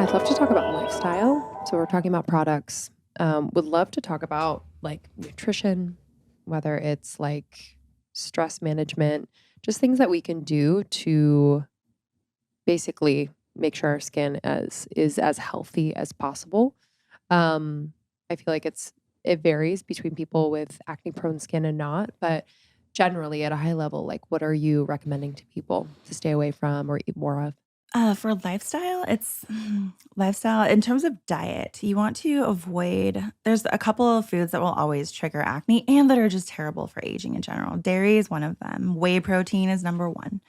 I'd love to talk about lifestyle. So we're talking about products. Would love to talk about like nutrition, whether it's like stress management, just things that we can do to basically make sure our skin is as healthy as possible. I feel like it varies between people with acne prone skin and not, but generally at a high level, like what are you recommending to people to stay away from or eat more of? For lifestyle, it's lifestyle in terms of diet. You want to avoid, there's a couple of foods that will always trigger acne and that are just terrible for aging in general. Dairy is one of them. Whey protein is number one.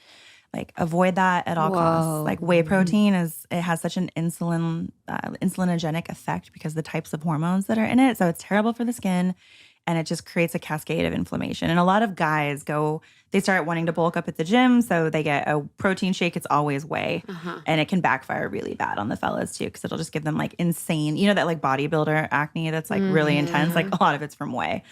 Like avoid that at all costs. Like whey protein it has such an insulinogenic effect because the types of hormones that are in it. So it's terrible for the skin. And it just creates a cascade of inflammation. And a lot of guys they start wanting to bulk up at the gym. So they get a protein shake. It's always whey. And it can backfire really bad on the fellas too, because it'll just give them like insane, that like bodybuilder acne that's like really intense. Like a lot of it's from whey.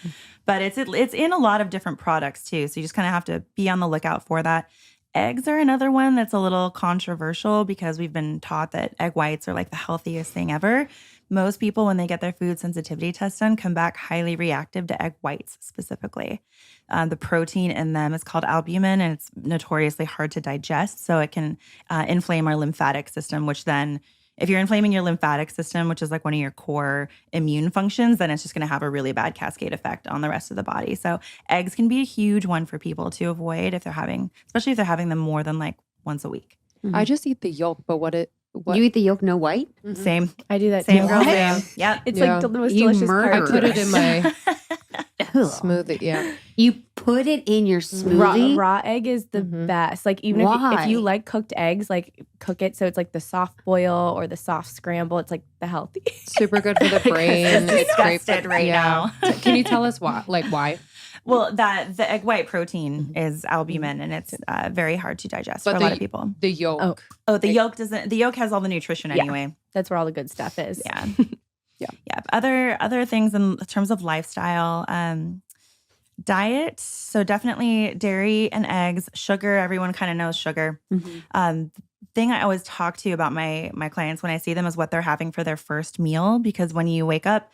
But it's in a lot of different products too. So you just kind of have to be on the lookout for that. Eggs are another one that's a little controversial because we've been taught that egg whites are like the healthiest thing ever. Most people, when they get their food sensitivity test done, come back highly reactive to egg whites specifically. The protein in them is called albumin, and it's notoriously hard to digest. So it can inflame our lymphatic system, which then, if you're inflaming your lymphatic system, which is like one of your core immune functions, then it's just going to have a really bad cascade effect on the rest of the body. So eggs can be a huge one for people to avoid especially if they're having them more than like once a week. I just eat the yolk, but what? You eat the yolk, no white? Same. I do that Same too. girl, same. Yeah. It's like the most You delicious part. I put it in my Ugh. smoothie. Yeah. You put it in your smoothie? Raw egg is the best. Like even if you like cooked eggs, like cook it so it's like the soft boil or the soft scramble. It's like the healthy. Super good for the brain. It's disgusted right now. Can you tell us why? Like why? Well, the egg white protein is albumin, and it's very hard to digest for a lot of people. The yolk. The yolk doesn't. The yolk has all the nutrition anyway. That's where all the good stuff is. Yeah. Yeah. Other things in terms of lifestyle, diet. So definitely dairy and eggs, sugar. Everyone kind of knows sugar. Thing I always talk to about my clients when I see them is what they're having for their first meal, because when you wake up,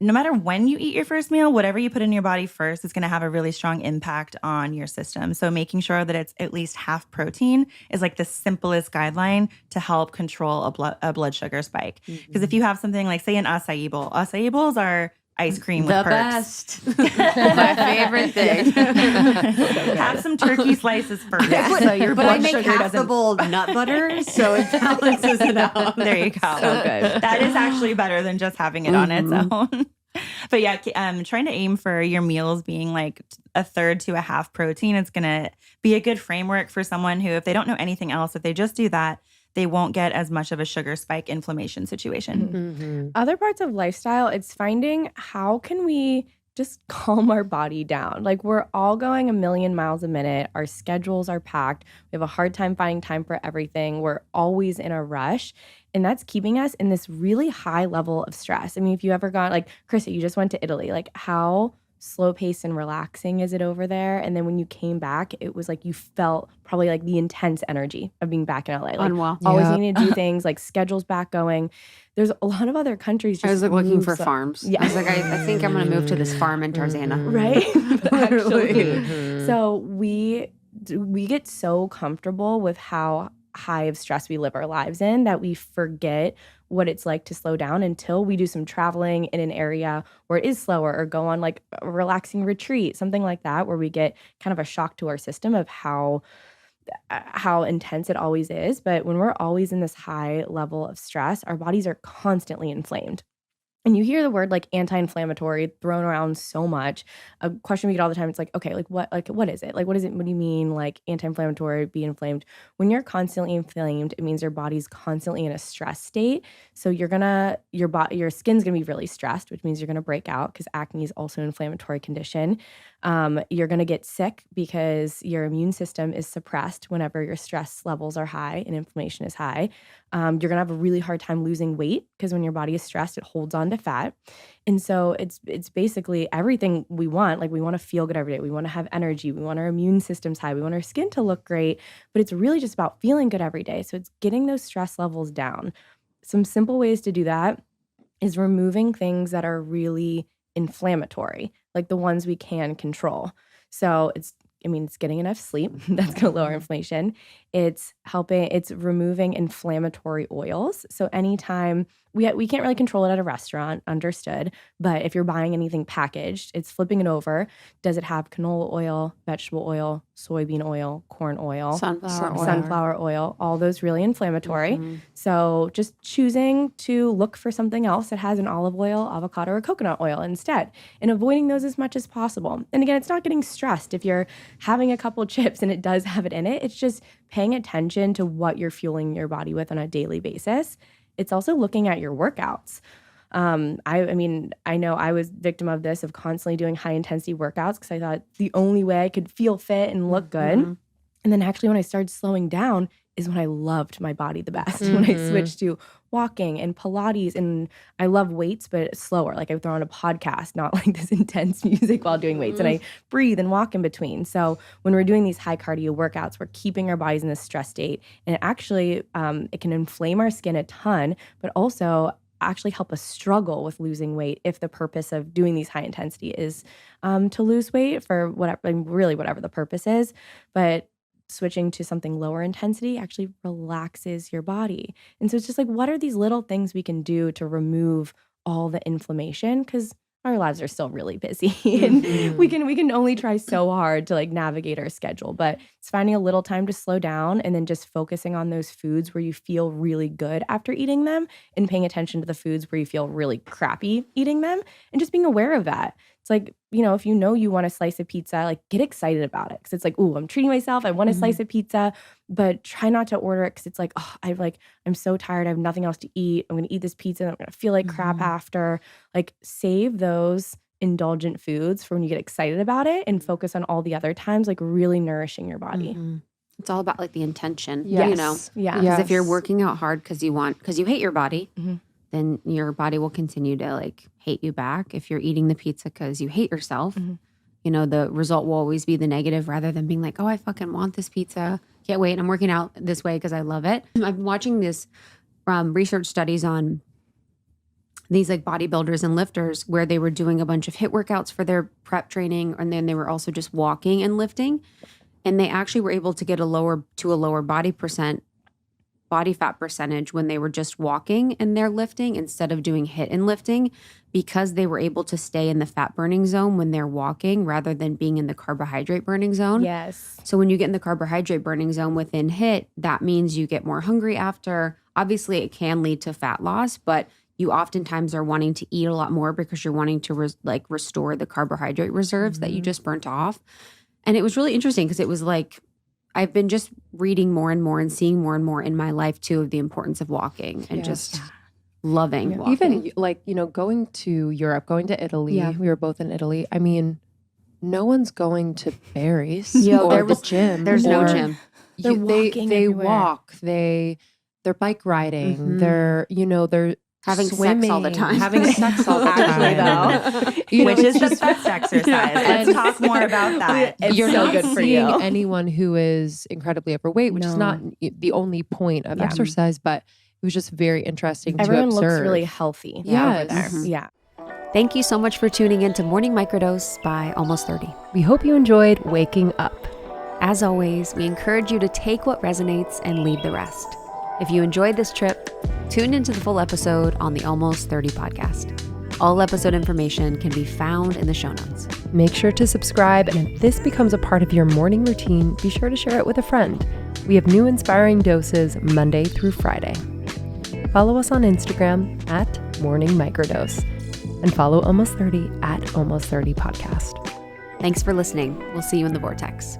no matter when you eat your first meal, whatever you put in your body first is going to have a really strong impact on your system. So making sure that it's at least half protein is like the simplest guideline to help control a blood sugar spike. Because if you have something like, say, an acai bowls are ice cream with perks. The best. My favorite thing. Have some turkey slices first. So your But blood I make sugar half the doesn't. bowl of nut butter, so it balances it out. There you go. So good. That is actually better than just having it on its own. But yeah, trying to aim for your meals being like a third to a half protein. It's going to be a good framework for someone who, if they don't know anything else, if they just do that, they won't get as much of a sugar spike inflammation situation. Other parts of lifestyle, it's finding how can we just calm our body down. Like we're all going a million miles a minute. Our schedules are packed. We have a hard time finding time for everything. We're always in a rush. And that's keeping us in this really high level of stress. I mean, if you ever gone, like, Krista, you just went to Italy. Like, how slow paced and relaxing is it over there? And then when you came back, it was like you felt probably like the intense energy of being back in LA. Like, Unwell. always needing to do things, like schedules back going. There's a lot of other countries. I was like looking for so- farms. Yeah. I was like, I think I'm going to move to this farm in Tarzana. Right? Literally. Actually. So we get so comfortable with how high of stress we live our lives in that we forget what it's like to slow down until we do some traveling in an area where it is slower, or go on like a relaxing retreat, something like that, where we get kind of a shock to our system of how intense it always is. But when we're always in this high level of stress, our bodies are constantly inflamed. And you hear the word like anti-inflammatory thrown around so much. A question we get all the time, it's like, okay, what is it? Like, what is it? What do you mean like anti-inflammatory, be inflamed? When you're constantly inflamed, it means your body's constantly in a stress state. So your skin's gonna be really stressed, which means you're gonna break out, because acne is also an inflammatory condition. You're gonna get sick because your immune system is suppressed whenever your stress levels are high and inflammation is high. You're gonna have a really hard time losing weight, because when your body is stressed, it holds on to fat. And so it's basically everything we want. Like, we want to feel good every day. We want to have energy. We want our immune systems high. We want our skin to look great. But it's really just about feeling good every day. So it's getting those stress levels down. some simple ways to do that is removing things that are really inflammatory, like the ones we can control. So it's getting enough sleep. That's going to lower inflammation. It's removing inflammatory oils. So anytime we can't really control it at a restaurant, understood. But if you're buying anything packaged, it's flipping it over. Does it have canola oil, vegetable oil, soybean oil, corn oil, sunflower oil, all those really inflammatory. Mm-hmm. So just choosing to look for something else that has an olive oil, avocado, or coconut oil instead, and avoiding those as much as possible. And again, it's not getting stressed if you're having a couple chips and it does have it in it. It's just paying attention to what you're fueling your body with on a daily basis. It's also looking at your workouts. I know I was victim of this, of constantly doing high intensity workouts because I thought the only way I could feel fit and look good. Mm-hmm. And then actually when I started slowing down is when I loved my body the best. When I switched to walking and Pilates, and I love weights, but slower. Like I throw on a podcast, not like this intense music while doing weights, and I breathe and walk in between. So when we're doing these high cardio workouts, we're keeping our bodies in this stress state, and it actually it can inflame our skin a ton, but also actually help us struggle with losing weight if the purpose of doing these high intensity is to lose weight for whatever the purpose is. But switching to something lower intensity actually relaxes your body. And so it's just like, what are these little things we can do to remove all the inflammation? Because our lives are still really busy and we can only try so hard to like navigate our schedule, but it's finding a little time to slow down and then just focusing on those foods where you feel really good after eating them and paying attention to the foods where you feel really crappy eating them and just being aware of that. It's like, if you want a slice of pizza, like get excited about it. Cause it's like, ooh, I'm treating myself. I want a slice of pizza, but try not to order it. Cause it's like, oh, I'm so tired. I have nothing else to eat. I'm going to eat this pizza and I'm going to feel like crap after. Like save those indulgent foods for when you get excited about it and focus on all the other times, like really nourishing your body. It's all about like the intention, Yes. Yeah. Yes. Because if you're working out hard because you hate your body, then your body will continue to like hate you back. If you're eating the pizza because you hate yourself, the result will always be the negative rather than being like, oh, I fucking want this pizza. Can't wait. I'm working out this way because I love it. I've been watching this research studies on these like bodybuilders and lifters where they were doing a bunch of HIIT workouts for their prep training. And then they were also just walking and lifting. And they actually were able to get a lower body fat percentage when they were just walking and they're lifting instead of doing HIIT and lifting, because they were able to stay in the fat burning zone when they're walking rather than being in the carbohydrate burning zone. Yes. So when you get in the carbohydrate burning zone within HIIT, that means you get more hungry after. Obviously, it can lead to fat loss, but you oftentimes are wanting to eat a lot more because you're wanting to restore the carbohydrate reserves that you just burnt off. And it was really interesting because it was like, I've been just reading more and more and seeing more and more in my life too of the importance of walking and just loving walking. Even like, going to Europe, going to Italy, we were both in Italy. I mean, no one's going to Barry's or the gym. There's no gym. They're walking they everywhere. walk, they're bike riding, they're having swimming, sex all the time. having sex all the Actually, time. though, which is the best exercise. Let's talk more about that. It's You're so not good for seeing you. anyone who is incredibly overweight, which is not the only point of exercise, but it was just very interesting Everyone to observe. looks really healthy over Yes. there. Yeah. Thank you so much for tuning in to Morning Microdose by Almost 30. We hope you enjoyed waking up. As always, we encourage you to take what resonates and leave the rest. If you enjoyed this trip, tune into the full episode on the Almost 30 podcast. All episode information can be found in the show notes. Make sure to subscribe, and if this becomes a part of your morning routine, be sure to share it with a friend. We have new inspiring doses Monday through Friday. Follow us on Instagram at Morning Microdose, and follow Almost 30 at Almost 30 Podcast. Thanks for listening. We'll see you in the vortex.